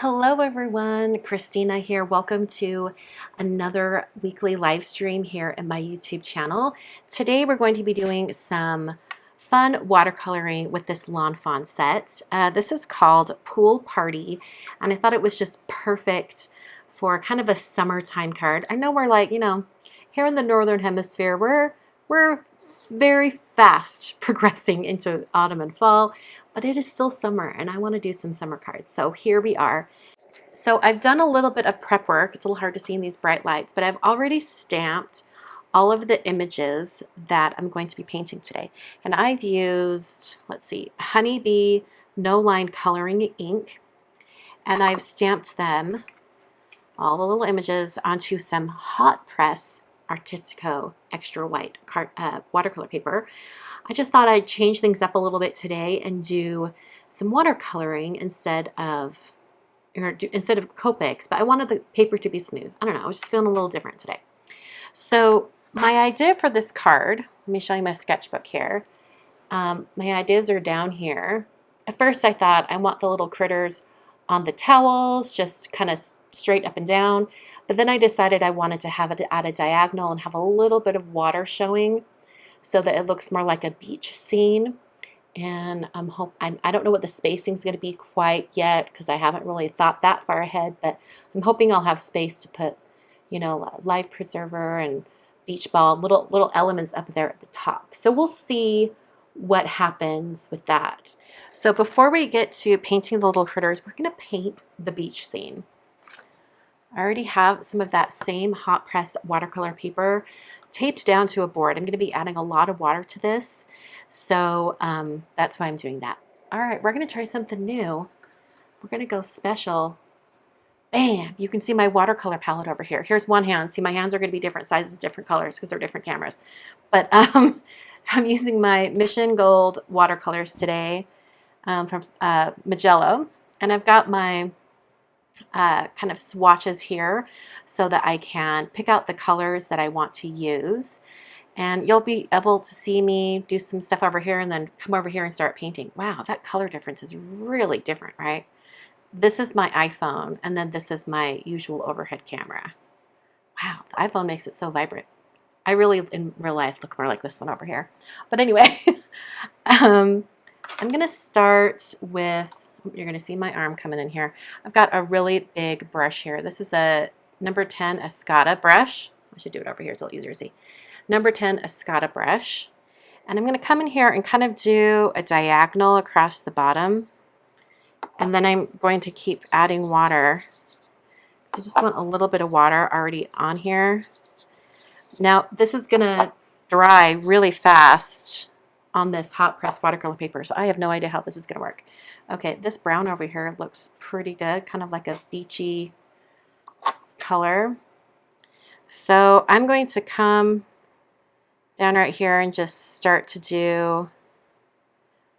Hello everyone, Christina here. Welcome to another weekly live stream here in my YouTube channel. Today we're going to be doing some fun watercoloring with this Lawn Fawn set. This is called Pool Party, and I thought it was just perfect for kind of a summertime card. I know we're like, here in the Northern Hemisphere, we're very fast progressing into autumn and fall, but it is still summer and I want to do some summer cards. So here we are. So I've done a little bit of prep work. It's a little hard to see in these bright lights, but I've already stamped all of the images that I'm going to be painting today. And I've used, let's see, Honeybee No Line Coloring Ink, and I've stamped them, all the little images, onto some hot press Artistico extra white watercolor paper. I just thought I'd change things up a little bit today and do some watercoloring instead of Copics, but I wanted the paper to be smooth. I don't know, I was just feeling a little different today. So my idea for this card, let me show you my sketchbook here. My ideas are down here. At first I thought I want the little critters on the towels, just kind of straight up and down. But then I decided I wanted to have it at a diagonal and have a little bit of water showing so that it looks more like a beach scene. And I don't know what the spacing is going to be quite yet because I haven't really thought that far ahead, but I'm hoping I'll have space to put, life preserver and beach ball, little elements up there at the top. So we'll see what happens with that. So before we get to painting the little critters, we're going to paint the beach scene. I already have some of that same hot press watercolor paper taped down to a board. I'm going to be adding a lot of water to this, so that's why I'm doing that. All right, we're going to try something new. We're going to go special. Bam! You can see my watercolor palette over here. Here's one hand. See, my hands are going to be different sizes, different colors because they're different cameras. But I'm using my Mission Gold watercolors today from Mijello, and I've got my kind of swatches here so that I can pick out the colors that I want to use. And you'll be able to see me do some stuff over here and then come over here and start painting. Wow, that color difference is really different, right? This is my iPhone, and then this is my usual overhead camera. Wow, the iPhone makes it so vibrant. I really, in real life, look more like this one over here. But anyway, I'm going to start with, you're going to see my arm coming in here. I've got a really big brush here. This is a number 10 Escoda brush. I should do it over here, it's a little easier to see. Number 10 Escoda brush. And I'm going to come in here and kind of do a diagonal across the bottom. And then I'm going to keep adding water. So I just want a little bit of water already on here. Now this is going to dry really fast on this hot press watercolor paper, so I have no idea how this is going to work. Okay, this brown over here looks pretty good, kind of like a beachy color. So I'm going to come down right here and just start to do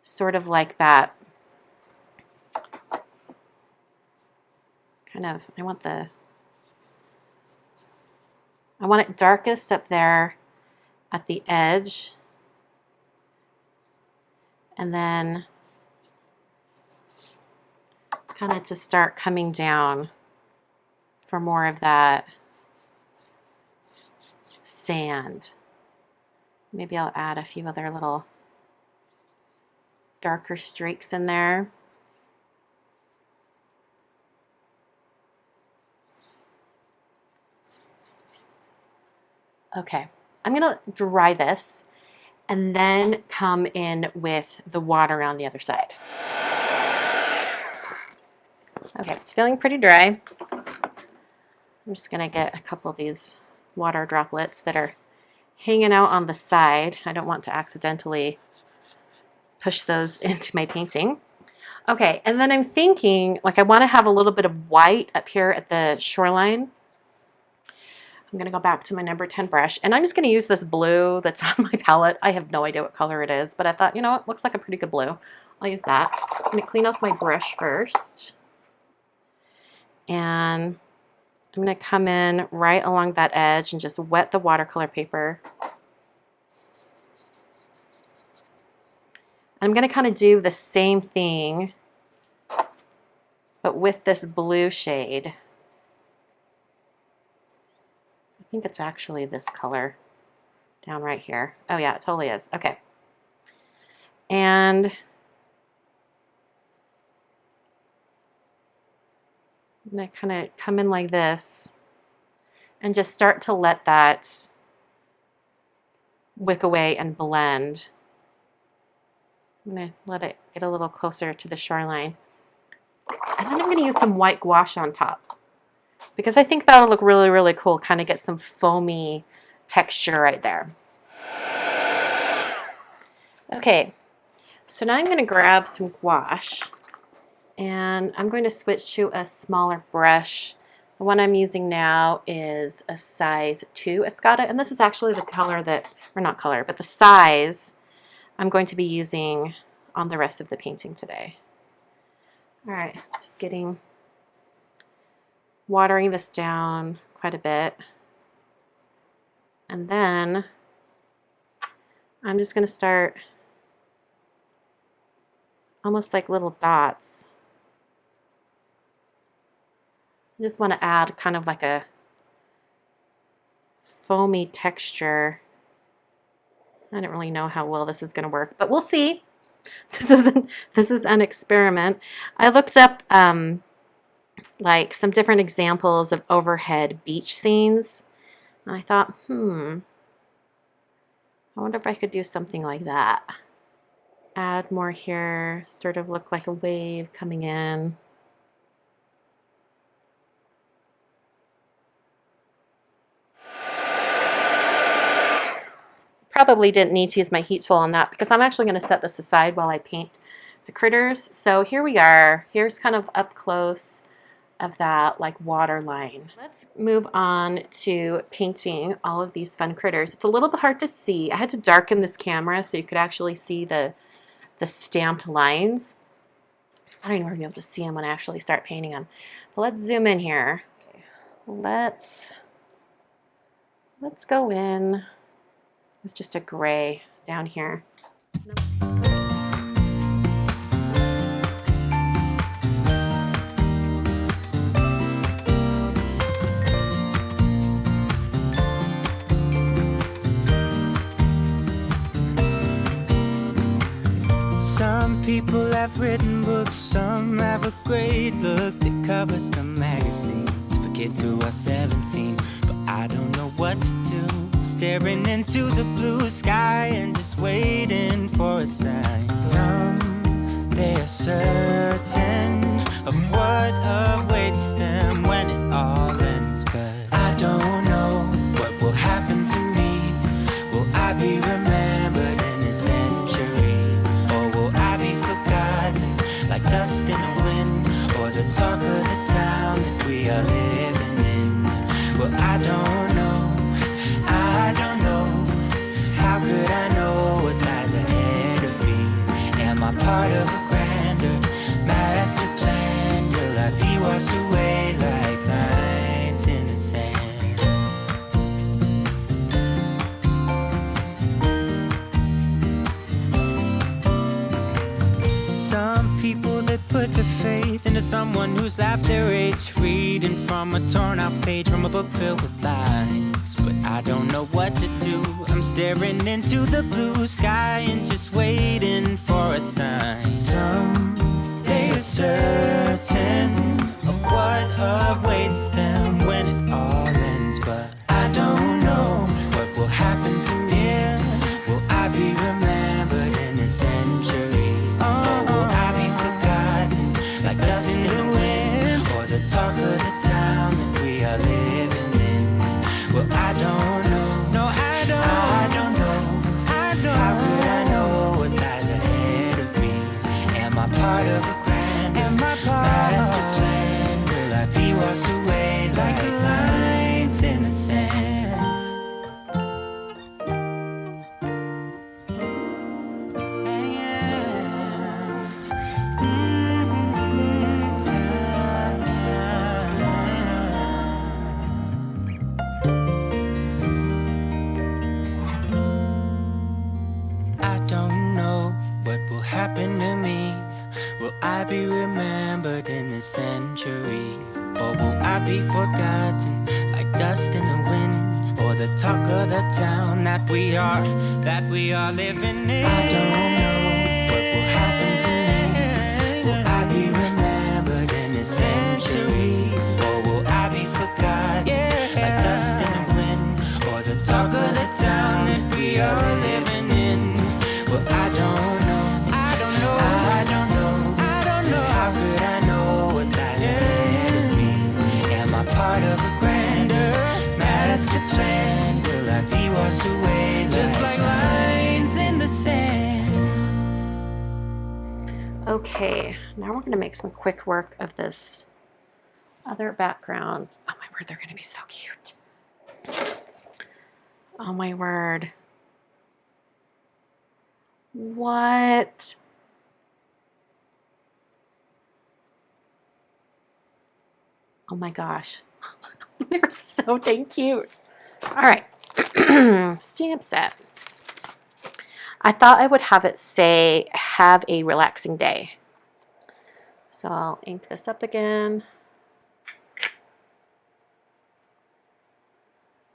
sort of like that. Kind of, I want it darkest up there at the edge. And then kind of to start coming down for more of that sand. Maybe I'll add a few other little darker streaks in there. Okay, I'm going to dry this and then come in with the water on the other side. Okay, it's feeling pretty dry. I'm just going to get a couple of these water droplets that are hanging out on the side. I don't want to accidentally push those into my painting. Okay, and then I'm thinking, like, I want to have a little bit of white up here at the shoreline. I'm going to go back to my number 10 brush, and I'm just going to use this blue that's on my palette. I have no idea what color it is, but I thought, it looks like a pretty good blue. I'll use that. I'm going to clean off my brush first, and I'm going to come in right along that edge and just wet the watercolor paper. I'm going to kind of do the same thing but with this blue shade. I think it's actually this color down right here. Oh yeah, it totally is. Okay. And I'm going to kind of come in like this and just start to let that wick away and blend. I'm going to let it get a little closer to the shoreline. And then I'm going to use some white gouache on top because I think that'll look really, really cool. Kind of get some foamy texture right there. Okay, so now I'm going to grab some gouache and I'm going to switch to a smaller brush. The one I'm using now is a size 2 Escoda, and this is actually the color that, or not color, but the size I'm going to be using on the rest of the painting today. All right, just watering this down quite a bit. And then I'm just going to start almost like little dots. I just want to add kind of like a foamy texture. I don't really know how well this is going to work, but we'll see. This is an experiment. I looked up like some different examples of overhead beach scenes. And I thought, I wonder if I could do something like that. Add more here, sort of look like a wave coming in. Probably didn't need to use my heat tool on that because I'm actually going to set this aside while I paint the critters. So here we are. Here's kind of up close of that like water line. Let's move on to painting all of these fun critters. It's a little bit hard to see. I had to darken this camera so you could actually see the stamped lines. I don't even want to be able to see them when I actually start painting them. But let's zoom in here. Okay. Let's go in with just a gray down here. Some people have written books, some have a great look that covers the magazines for kids who are 17, but I don't know what to do. Staring into the blue sky and just waiting for a sign. Some, they are certain of what awaits them when it all ends, but I don't know what will happen to me. Will I be remembered in a century, or will I be forgotten like dust in the wind, or the talk of the town that we are living in? Well, I don't know. I don't know, how could I know what lies ahead of me? Am I part of a grander master plan? Will I be washed away like lines in the sand? Some people that put their faith into someone who's half their age, reading from a torn out page from a book filled with lies. But I don't know what to do. I'm staring into the blue sky and just waiting for a sign. Some, they are certain of what awaits them when it all ends, but I don't know what will happen to me. Will I be remembered in a century, or will I be forgotten like dust in the wind, or the talk of the town that we are living in? Well, I don't know. No, I don't know. How could I know what lies ahead of me? Am I part of a grand master plan? Will I be washed away like lines in the sand? I century? Or will I be forgotten like dust in the wind? Or the talk of the town that we are living in? I don't know what will happen to me. Will I be remembered in a century? Or will I be forgotten like dust in the wind? Or the talk of the town that we are living in? Well, I don't know. I don't know. I don't know. I don't know. How could I know what lies ahead of me? Am I part of a grander master plan? Will I be washed away just like lines in the sand? Okay, now we're going to make some quick work of this other background. Oh my word, they're going to be so cute. Oh my word. What? Oh my gosh. They're so dang cute. All right. Stamp set. I thought I would have it say, have a relaxing day. So I'll ink this up again.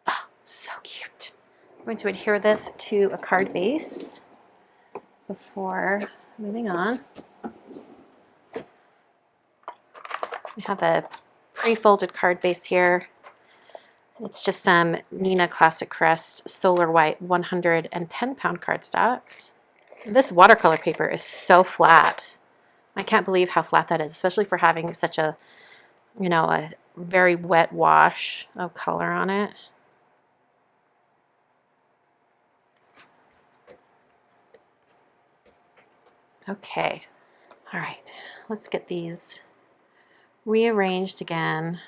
Oh, so cute. I'm going to adhere this to a card base before moving on. We have a pre-folded card base here. It's just some Nina Classic Crest Solar White 110-pound cardstock. This watercolor paper is so flat. I can't believe how flat that is, especially for having such a, you know, a very wet wash of color on it. Okay, all right, let's get these rearranged again.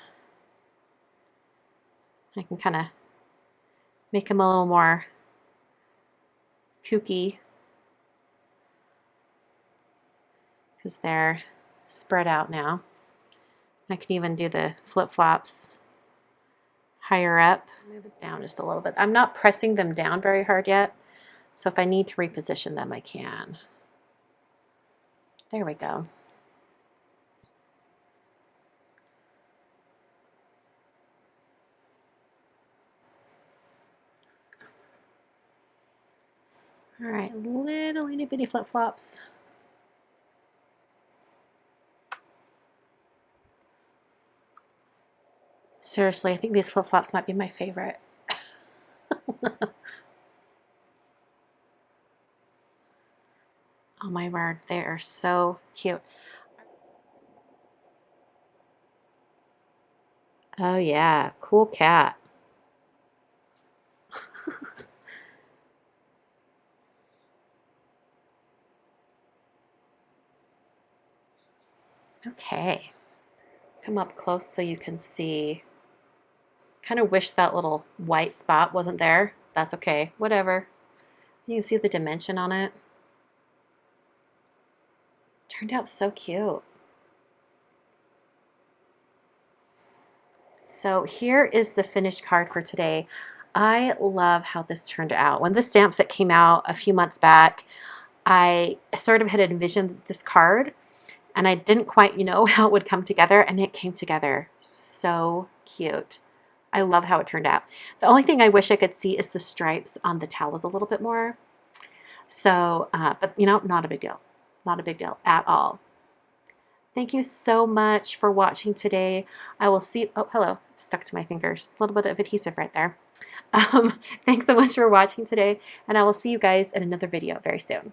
I can kind of make them a little more kooky because they're spread out now. I can even do the flip-flops higher up. Move it down just a little bit. I'm not pressing them down very hard yet, so if I need to reposition them, I can. There we go. All right, little itty bitty flip-flops. Seriously, I think these flip-flops might be my favorite. Oh my word, they are so cute. Oh yeah, cool cat. Okay, come up close so you can see. Kind of wish that little white spot wasn't there. That's okay, whatever. You can see the dimension on it. Turned out so cute. So here is the finished card for today. I love how this turned out. When the stamp set came out a few months back, I sort of had envisioned this card and I didn't quite, know how it would come together, and it came together so cute. I love how it turned out. The only thing I wish I could see is the stripes on the towels a little bit more. So, but not a big deal. Not a big deal at all. Thank you so much for watching today. I will see, oh, hello, it's stuck to my fingers. A little bit of adhesive right there. Thanks so much for watching today, and I will see you guys in another video very soon.